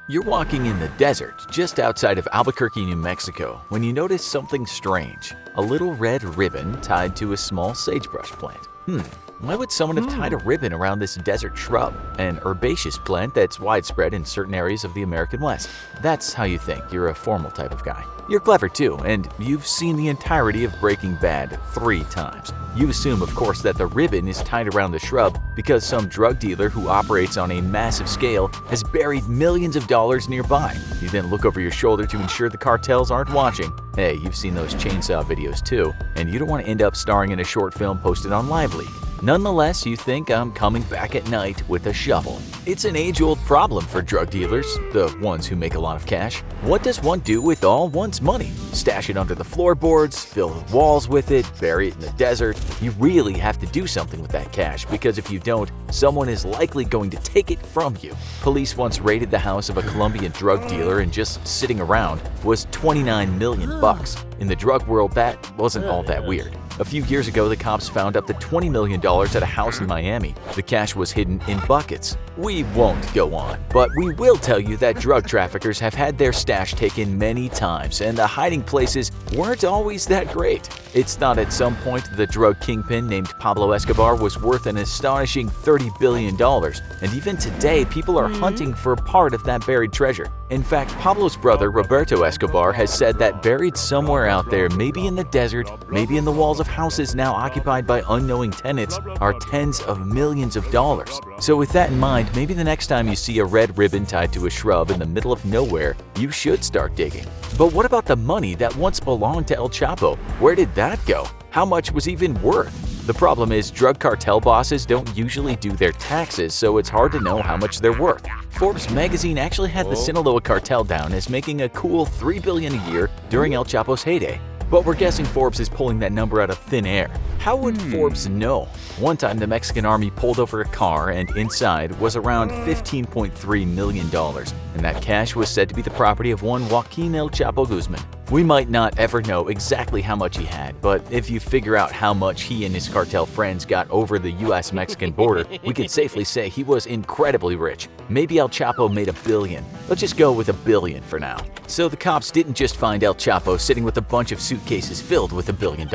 You're walking in the desert just outside of Albuquerque, New Mexico, when you notice something strange. A little red ribbon tied to a small sagebrush plant. Why would someone have tied a ribbon around this desert shrub, an herbaceous plant that's widespread in certain areas of the American West? That's how you think you're a formal type of guy. You're clever too, and you've seen the entirety of Breaking Bad 3 times. You assume, of course, that the ribbon is tied around the shrub because some drug dealer who operates on a massive scale has buried millions of dollars nearby. You then look over your shoulder to ensure the cartels aren't watching. Hey, you've seen those chainsaw videos too, and you don't want to end up starring in a short film posted on LiveLeak. Nonetheless, you think I'm coming back at night with a shovel. It's an age-old problem for drug dealers, the ones who make a lot of cash. What does one do with all one's money? Stash it under the floorboards, fill the walls with it, bury it in the desert? You really have to do something with that cash, because if you don't, someone is likely going to take it from you. Police once raided the house of a Colombian drug dealer, and just sitting around was $29 million. In the drug world, that wasn't all that weird. A few years ago, the cops found up to $20 million at a house in Miami. The cash was hidden in buckets. We won't go on, but we will tell you that drug traffickers have had their stash taken many times, and the hiding places weren't always that great. It's not at some point the drug kingpin named Pablo Escobar was worth an astonishing $30 billion, and even today people are hunting for part of that buried treasure. In fact, Pablo's brother Roberto Escobar has said that buried somewhere out there, maybe in the desert, maybe in the walls of houses now occupied by unknowing tenants, are tens of millions of dollars. So with that in mind, maybe the next time you see a red ribbon tied to a shrub in the middle of nowhere, you should start digging. But what about the money that once belonged to El Chapo? Where did that go? How much was even worth? The problem is drug cartel bosses don't usually do their taxes, so it's hard to know how much they're worth. Forbes magazine actually had the Sinaloa cartel down as making a cool $3 billion a year during El Chapo's heyday. But we're guessing Forbes is pulling that number out of thin air. How would Forbes know? One time the Mexican army pulled over a car and inside was around $15.3 million, and that cash was said to be the property of one Joaquin El Chapo Guzman. We might not ever know exactly how much he had, but if you figure out how much he and his cartel friends got over the US-Mexican border, we can safely say he was incredibly rich. Maybe El Chapo made $1 billion. Let's just go with $1 billion for now. So the cops didn't just find El Chapo sitting with a bunch of suitcases filled with $1 billion.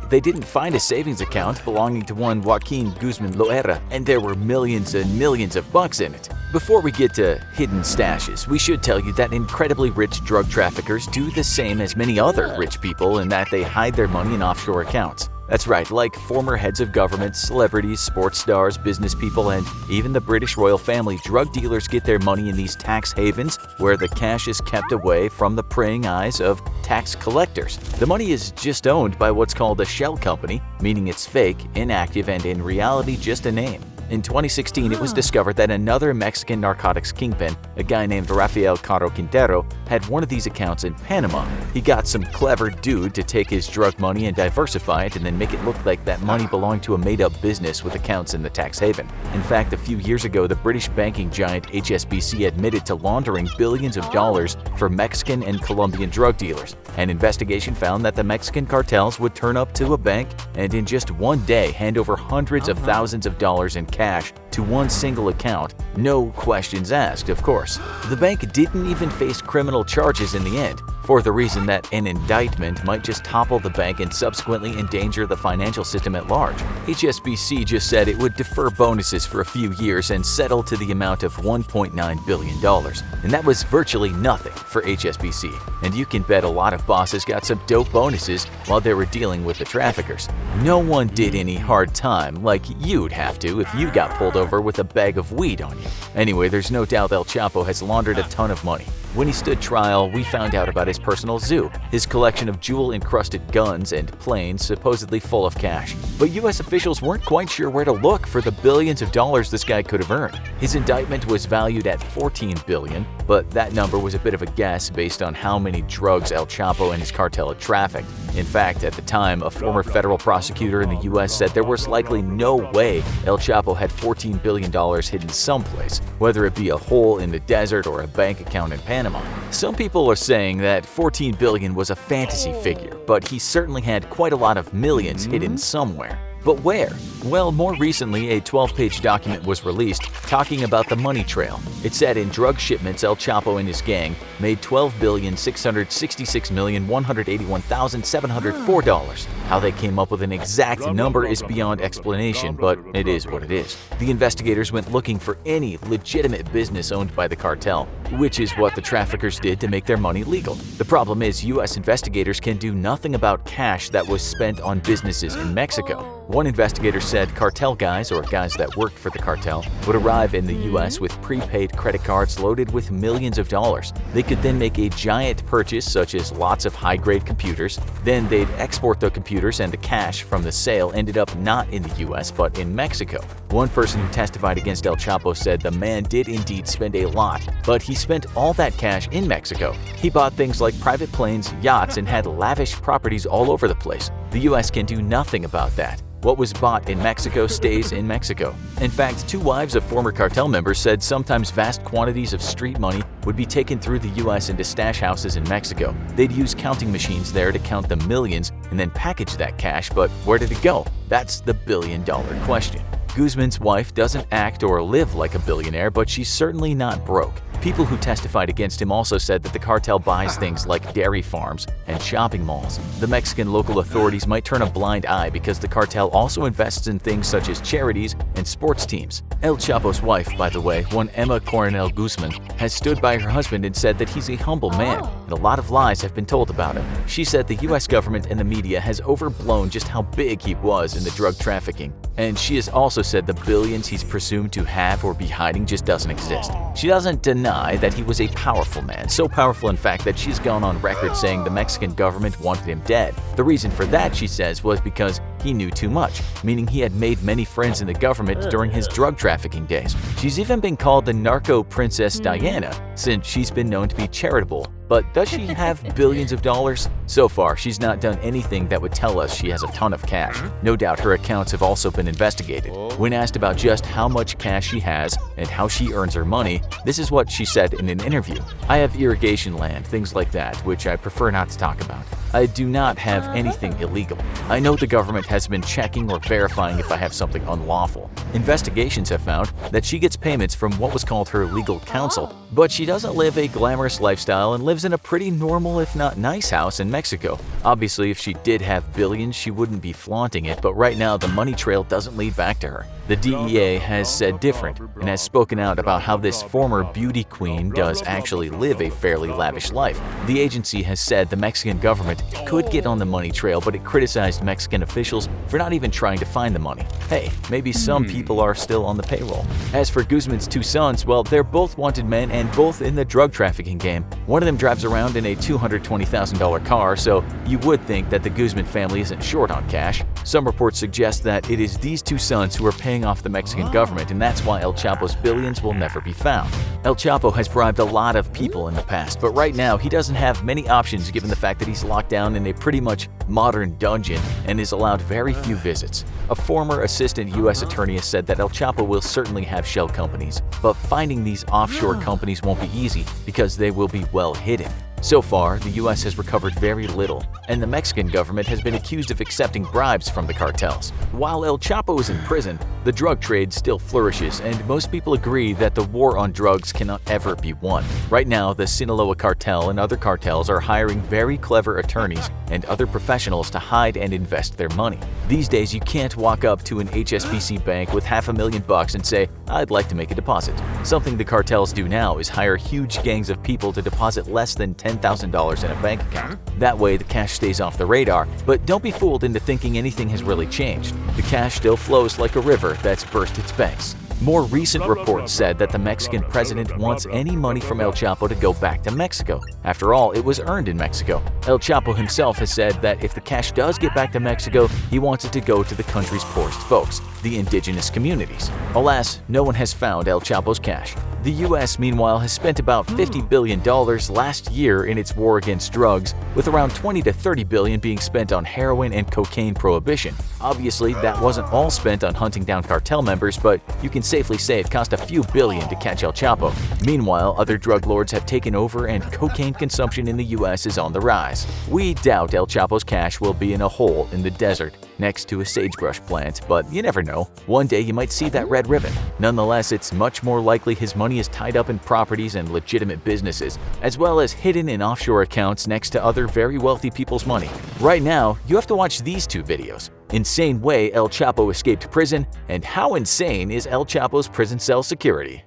They didn't find a savings account belonging to one Joaquin Guzman Loera, and there were millions and millions of bucks in it. Before we get to hidden stashes, we should tell you that incredibly rich drug traffickers do the same as many other rich people in that they hide their money in offshore accounts. That's right, like former heads of government, celebrities, sports stars, business people, and even the British royal family, drug dealers get their money in these tax havens where the cash is kept away from the prying eyes of tax collectors. The money is just owned by what's called a shell company, meaning it's fake, inactive, and in reality just a name. In 2016, it was discovered that another Mexican narcotics kingpin, a guy named Rafael Caro Quintero, had one of these accounts in Panama. He got some clever dude to take his drug money and diversify it and then make it look like that money belonged to a made-up business with accounts in the tax haven. In fact, a few years ago, the British banking giant HSBC admitted to laundering billions of dollars for Mexican and Colombian drug dealers. An investigation found that the Mexican cartels would turn up to a bank and in just one day hand over hundreds of thousands of dollars in cash to one single account, no questions asked, of course. The bank didn't even face criminal charges in the end, for the reason that an indictment might just topple the bank and subsequently endanger the financial system at large. HSBC just said it would defer bonuses for a few years and settle to the amount of $1.9 billion. And that was virtually nothing for HSBC. And you can bet a lot of bosses got some dope bonuses while they were dealing with the traffickers. No one did any hard time like you'd have to if you got pulled over with a bag of weed on you. Anyway, there's no doubt El Chapo has laundered a ton of money. When he stood trial, we found out about his personal zoo, his collection of jewel-encrusted guns and planes supposedly full of cash. But US officials weren't quite sure where to look for the billions of dollars this guy could have earned. His indictment was valued at $14 billion, but that number was a bit of a guess based on how many drugs El Chapo and his cartel had trafficked. In fact, at the time, a former federal prosecutor in the US said there was likely no way El Chapo had $14 billion hidden someplace, whether it be a hole in the desert or a bank account in Panama. Some people are saying that $14 billion was a fantasy figure, but he certainly had quite a lot of millions hidden somewhere. But where? Well, more recently, a 12-page document was released talking about the money trail. It said in drug shipments, El Chapo and his gang made $12,666,181,704. How they came up with an exact number is beyond explanation, but it is what it is. The investigators went looking for any legitimate business owned by the cartel, which is what the traffickers did to make their money legal. The problem is U.S. investigators can do nothing about cash that was spent on businesses in Mexico. One investigator said cartel guys, or guys that worked for the cartel, would arrive in the U.S. with prepaid credit cards loaded with millions of dollars. They could then make a giant purchase, such as lots of high-grade computers. Then they'd export the computers, and the cash from the sale ended up not in the U.S. but in Mexico. One person who testified against El Chapo said the man did indeed spend a lot, but he spent all that cash in Mexico. He bought things like private planes, yachts, and had lavish properties all over the place. The U.S. can do nothing about that. What was bought in Mexico stays in Mexico. In fact, two wives of former cartel members said sometimes vast quantities of street money would be taken through the U.S. into stash houses in Mexico. They'd use counting machines there to count the millions and then package that cash, but where did it go? That's the billion-dollar question. Guzman's wife doesn't act or live like a billionaire, but she's certainly not broke. People who testified against him also said that the cartel buys things like dairy farms and shopping malls. The Mexican local authorities might turn a blind eye because the cartel also invests in things such as charities and sports teams. El Chapo's wife, by the way, one Emma Coronel Guzman, has stood by her husband and said that he's a humble man, and a lot of lies have been told about him. She said the U.S. government and the media has overblown just how big he was in the drug trafficking, and she has also said the billions he's presumed to have or be hiding just doesn't exist. She doesn't deny that he was a powerful man, so powerful in fact that she's gone on record saying the Mexican government wanted him dead. The reason for that, she says, was because he knew too much, meaning he had made many friends in the government during his drug trafficking days. She's even been called the narco princess Diana, since she's been known to be charitable. But does she have billions of dollars? So far, she's not done anything that would tell us she has a ton of cash. No doubt her accounts have also been investigated. When asked about just how much cash she has and how she earns her money, this is what she said in an interview. "I have irrigation land, things like that, which I prefer not to talk about. I do not have anything illegal. I know the government has been checking or verifying if I have something unlawful. Investigations have found that she gets payments from what was called her legal counsel, but she doesn't live a glamorous lifestyle and lives in a pretty normal, if not nice, house in Mexico. Obviously, if she did have billions, she wouldn't be flaunting it, but right now the money trail doesn't lead back to her. The DEA has said different and has spoken out about how this former beauty queen does actually live a fairly lavish life. The agency has said the Mexican government could get on the money trail, but it criticized Mexican officials for not even trying to find the money. Hey, maybe some people are still on the payroll. As for Guzman's two sons, well, they're both wanted men and both in the drug trafficking game. One of them drives around in a $220,000 car, so you would think that the Guzman family isn't short on cash. Some reports suggest that it is these two sons who are paying off the Mexican government, and that's why El Chapo's billions will never be found. El Chapo has bribed a lot of people in the past, but right now he doesn't have many options given the fact that he's locked down in a pretty much modern dungeon and is allowed very few visits. A former assistant U.S. attorney has said that El Chapo will certainly have shell companies, but finding these offshore companies won't be easy because they will be well hidden. So far, the U.S. has recovered very little, and the Mexican government has been accused of accepting bribes from the cartels. While El Chapo is in prison, the drug trade still flourishes, and most people agree that the war on drugs cannot ever be won. Right now, the Sinaloa cartel and other cartels are hiring very clever attorneys and other professionals to hide and invest their money. These days, you can't walk up to an HSBC bank with $500,000 and say, "I'd like to make a deposit." Something the cartels do now is hire huge gangs of people to deposit less than $10,000 in a bank account. That way, the cash stays off the radar, but don't be fooled into thinking anything has really changed. The cash still flows like a river that's burst its banks. More recent reports said that the Mexican president wants any money from El Chapo to go back to Mexico. After all, it was earned in Mexico. El Chapo himself has said that if the cash does get back to Mexico, he wants it to go to the country's poorest folks. the indigenous communities. Alas, no one has found El Chapo's cash. The US, meanwhile, has spent about $50 billion last year in its war against drugs, with around $20 to $30 billion being spent on heroin and cocaine prohibition. Obviously, that wasn't all spent on hunting down cartel members, but you can safely say it cost a few billion to catch El Chapo. Meanwhile, other drug lords have taken over and cocaine consumption in the US is on the rise. We doubt El Chapo's cash will be in a hole in the desert next to a sagebrush plant, but you never know. One day you might see that red ribbon. Nonetheless, it's much more likely his money is tied up in properties and legitimate businesses, as well as hidden in offshore accounts next to other very wealthy people's money. Right now, you have to watch these two videos: Insane way El Chapo escaped prison, and how insane is El Chapo's prison cell security.